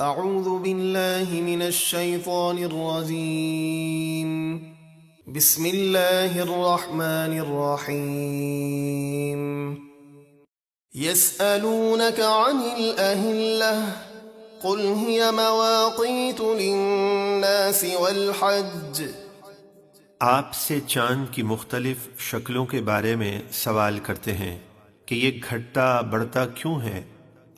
اعوذ باللہ من الشیطان الرجیم بسم اللہ الرحمن الرحیم يسألونك عن الأهلة قل هي مواقيت للناس والحج آپ سے چاند کی مختلف شکلوں کے بارے میں سوال کرتے ہیں کہ یہ گھٹتا بڑھتا کیوں ہے؟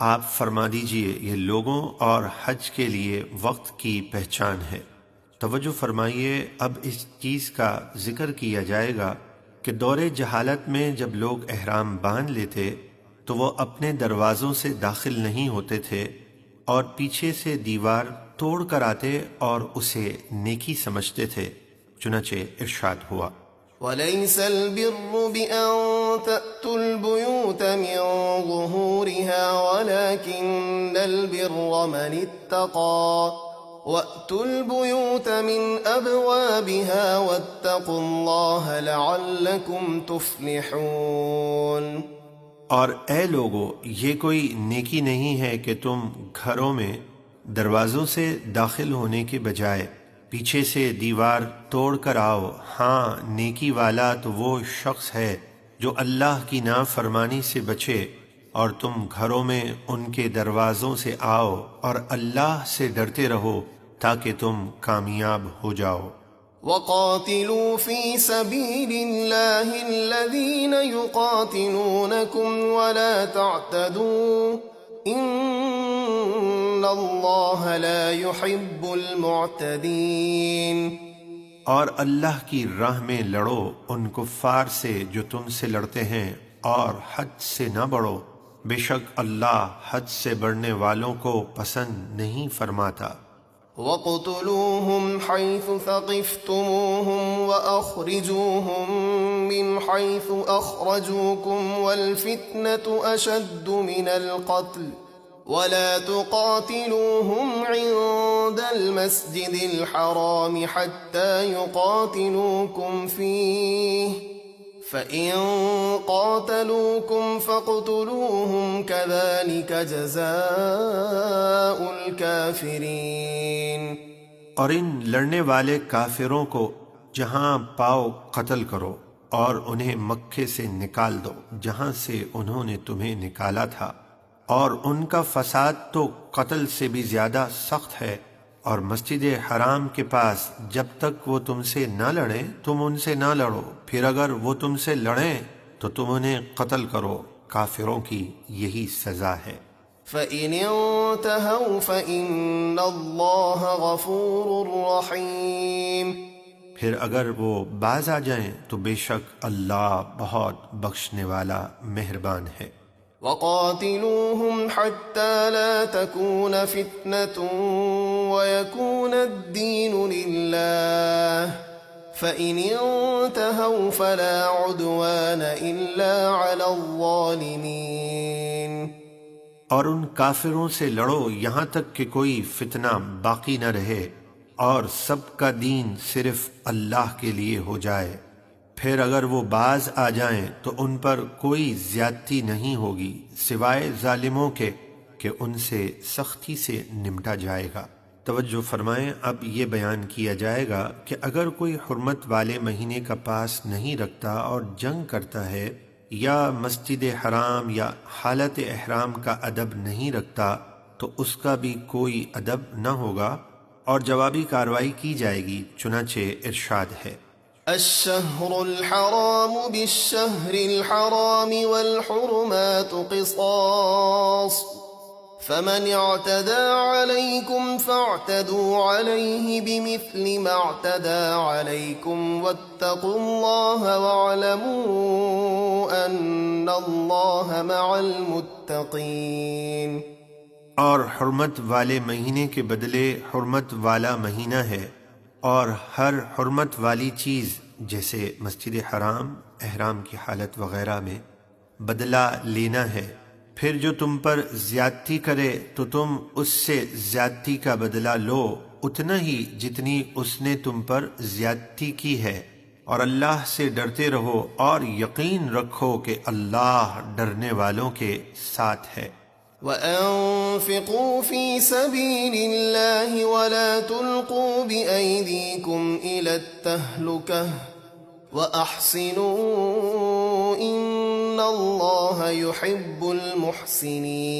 آپ فرما دیجئے یہ لوگوں اور حج کے لیے وقت کی پہچان ہے۔ توجہ فرمائیے، اب اس چیز کا ذکر کیا جائے گا کہ دور جہالت میں جب لوگ احرام باندھ لیتے تو وہ اپنے دروازوں سے داخل نہیں ہوتے تھے اور پیچھے سے دیوار توڑ کر آتے اور اسے نیکی سمجھتے تھے، چنانچہ ارشاد ہوا وَلَيْسَ الْبِرُّ بِأَن تَأْتُوا الْبُيُوتَ مِن ظُهُورِهَا وَلَكِنَّ الْبِرَّ مَنِ اتَّقَىٰ وَأْتُوا الْبُيُوتَ مِنْ أَبْوَابِهَا وَاتَّقُوا اللَّهَ لَعَلَّكُمْ تُفْلِحُونَ۔ اور اے لوگو، یہ کوئی نیکی نہیں ہے کہ تم گھروں میں دروازوں سے داخل ہونے کے بجائے پیچھے سے دیوار توڑ کر آؤ۔ ہاں، نیکی والا تو وہ شخص ہے جو اللہ کی نافرمانی سے بچے، اور تم گھروں میں ان کے دروازوں سے آؤ اور اللہ سے ڈرتے رہو تاکہ تم کامیاب ہو جاؤ۔ وَقَاتِلُوا فِي سَبِيلِ اللَّهِ الَّذِينَ يُقَاتِلُونَكُمْ وَلَا تَعْتَدُوا إِنَّ اللَّهَ لَا يُحِبُّ الْمُعْتَدِينَ۔ اور اللہ کی راہ میں لڑو ان کفار سے جو تم سے لڑتے ہیں، اور حد سے نہ بڑھو، بے شک اللہ حد سے بڑھنے والوں کو پسند نہیں فرماتا۔ وَاقْتُلُوهُمْ حَيْثُ ثَقِفْتُمُوهُمْ وَأَخْرِجُوهُمْ مِنْ حَيْثُ أَخْرَجُوكُمْ وَالْفِتْنَةُ أَشَدُّ مِنَ الْقَتْلِ وَلَا تُقَاتِلُوهُمْ عِندَ الْمَسْجِدِ الْحَرَامِ حَتَّى يُقَاتِلُوكُمْ فِيهِ فَإِن قَاتَلُوكُمْ فَاقْتُلُوهُمْ كَذَلِكَ جَزَاءُ الْكَافِرِينَ۔ اور ان لڑنے والے کافروں کو جہاں پاؤ قتل کرو اور انہیں مکے سے نکال دو جہاں سے انہوں نے تمہیں نکالا تھا، اور ان کا فساد تو قتل سے بھی زیادہ سخت ہے۔ اور مسجد حرام کے پاس جب تک وہ تم سے نہ لڑیں تم ان سے نہ لڑو، پھر اگر وہ تم سے لڑیں تو تم انہیں قتل کرو۔ کافروں کی یہی سزا ہے۔ فَإِنِ انْتَهَوْا فَإِنَّ اللَّهَ غَفُورٌ رَحِيمٌ۔ پھر اگر وہ باز آ جائیں تو بے شک اللہ بہت بخشنے والا مہربان ہے۔ وَقَاتِلُوهُمْ حَتَّى لَا تَكُونَ فِتْنَةٌ وَيَكُونَ الدِّينُ لِلَّهِ فَإِنِ انْتَهَوْا فَلَا عُدْوَانَ إِلَّا عَلَى الظَّالِمِينَ۔ اور ان کافروں سے لڑو یہاں تک کہ کوئی فتنہ باقی نہ رہے اور سب کا دین صرف اللہ کے لیے ہو جائے۔ پھر اگر وہ باز آ جائیں تو ان پر کوئی زیادتی نہیں ہوگی سوائے ظالموں کے کہ ان سے سختی سے نمٹا جائے گا۔ توجہ فرمائیں، اب یہ بیان کیا جائے گا کہ اگر کوئی حرمت والے مہینے کا پاس نہیں رکھتا اور جنگ کرتا ہے یا مسجد حرام یا حالت احرام کا ادب نہیں رکھتا تو اس کا بھی کوئی ادب نہ ہوگا اور جوابی کارروائی کی جائے گی، چنانچہ ارشاد ہے الشهر الحرام بالشهر الحرام والحرمات قصاص فمن اعتدى عليكم فاعتدوا عليه بمثل ما اعتدى عليكم واتقوا الله واعلموا أن الله مع المتقين۔ اور حرمت والے مہینے کے بدلے حرمت والا مہینہ ہے، اور ہر حرمت والی چیز جیسے مسجد حرام، احرام کی حالت وغیرہ میں بدلہ لینا ہے۔ پھر جو تم پر زیادتی کرے تو تم اس سے زیادتی کا بدلہ لو اتنا ہی جتنی اس نے تم پر زیادتی کی ہے، اور اللہ سے ڈرتے رہو اور یقین رکھو کہ اللہ ڈرنے والوں کے ساتھ ہے۔ وأنفقوا في سبيل الله ولا تلقوا بأيديكم إلى التهلكة وأحسنوا إن الله يحب المحسنين۔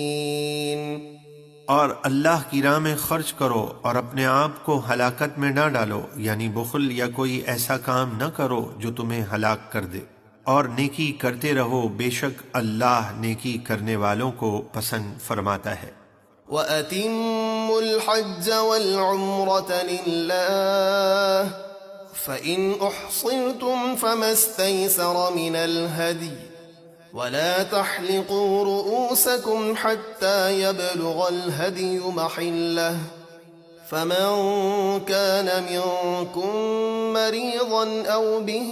اور اللہ کی راہ میں خرچ کرو اور اپنے آپ کو ہلاکت میں نہ ڈالو، یعنی بخل یا کوئی ایسا کام نہ کرو جو تمہیں ہلاک کر دے، اور نیکی کرتے رہو، بے شک اللہ نیکی کرنے والوں کو پسند فرماتا ہے۔ وَأَتِمُّوا الْحَجَّ وَالْعُمْرَةَ لِلَّهِ فَإِنْ أُحْصِرْتُمْ فَمَا اسْتَيْسَرَ مِنَ الْهَدْيِ وَلَا تَحْلِقُوا رُؤُوسَكُمْ حَتَّى يَبْلُغَ الْهَدْيُ مَحِلَّهُ فَمَنْ كَانَ مِنْكُمْ مَرِيضًا أَوْ بِهِ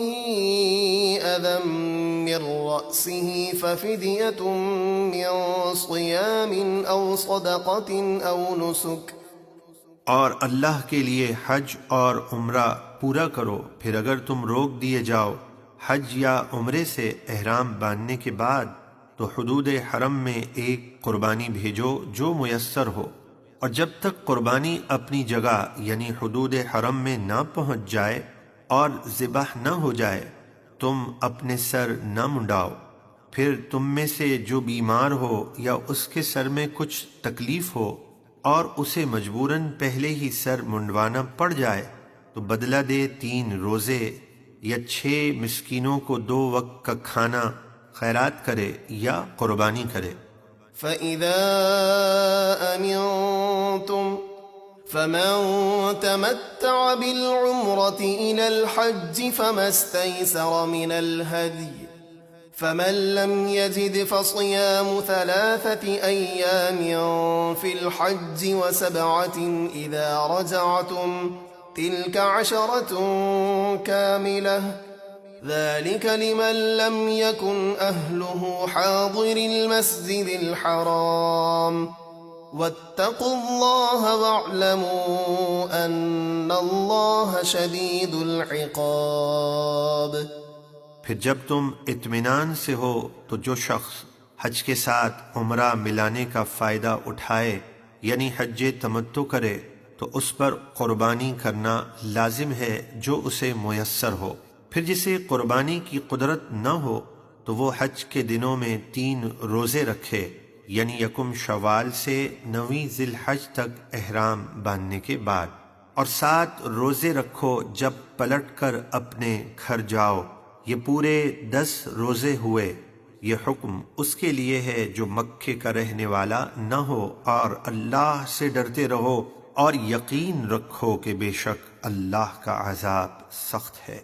أَذًى مِّن رَّأْسِهِ فَفِدْيَةٌ مِّن صِيَامٍ أَوْ صَدَقَةٍ أَوْ نُسُكٍ۔ اور اللہ کے لیے حج اور عمرہ پورا کرو، پھر اگر تم روک دیے جاؤ حج یا عمرے سے احرام باندھنے کے بعد تو حدود حرم میں ایک قربانی بھیجو جو میسر ہو، اور جب تک قربانی اپنی جگہ یعنی حدود حرم میں نہ پہنچ جائے اور ذبح نہ ہو جائے تم اپنے سر نہ منڈاؤ۔ پھر تم میں سے جو بیمار ہو یا اس کے سر میں کچھ تکلیف ہو اور اسے مجبوراً پہلے ہی سر منڈوانا پڑ جائے تو بدلہ دے 3 روزے یا 6 مسکینوں کو 2 وقت کا کھانا خیرات کرے یا قربانی کرے۔ فَإِذَا أَمِنْتُمْ فَمَنْ تَمَتَّعَ بِالْعُمْرَةِ إِلَى الْحَجِّ فَمَا اسْتَيْسَرَ مِنَ الْهَدْيِ فَمَنْ لَمْ يَجِدْ فَصِيَامُ 3 أَيَّامٍ فِي الْحَجِّ و7 إِذَا رَجَعْتُمْ تِلْكَ 10 كَامِلَةٌ ذَلِكَ لِمَنْ لَمْ يَكُنْ أَهْلُهُ حَاضِرِ الْمَسْجِدِ الْحَرَامِ وَاتَّقُوا اللَّهَ وَاعْلَمُوا أَنَّ اللَّهَ شَدِيدُ الْعِقَابِ۔ پھر جب تم اطمینان سے ہو تو جو شخص حج کے ساتھ عمرہ ملانے کا فائدہ اٹھائے یعنی حج تمتع کرے تو اس پر قربانی کرنا لازم ہے جو اسے میسر ہو۔ پھر جسے قربانی کی قدرت نہ ہو تو وہ حج کے دنوں میں 3 روزے رکھے، یعنی 1 شوال سے 9 ذی الحج تک احرام باندھنے کے بعد، اور 7 روزے رکھو جب پلٹ کر اپنے گھر جاؤ، یہ پورے 10 روزے ہوئے۔ یہ حکم اس کے لیے ہے جو مکے کا رہنے والا نہ ہو، اور اللہ سے ڈرتے رہو اور یقین رکھو کہ بے شک اللہ کا عذاب سخت ہے۔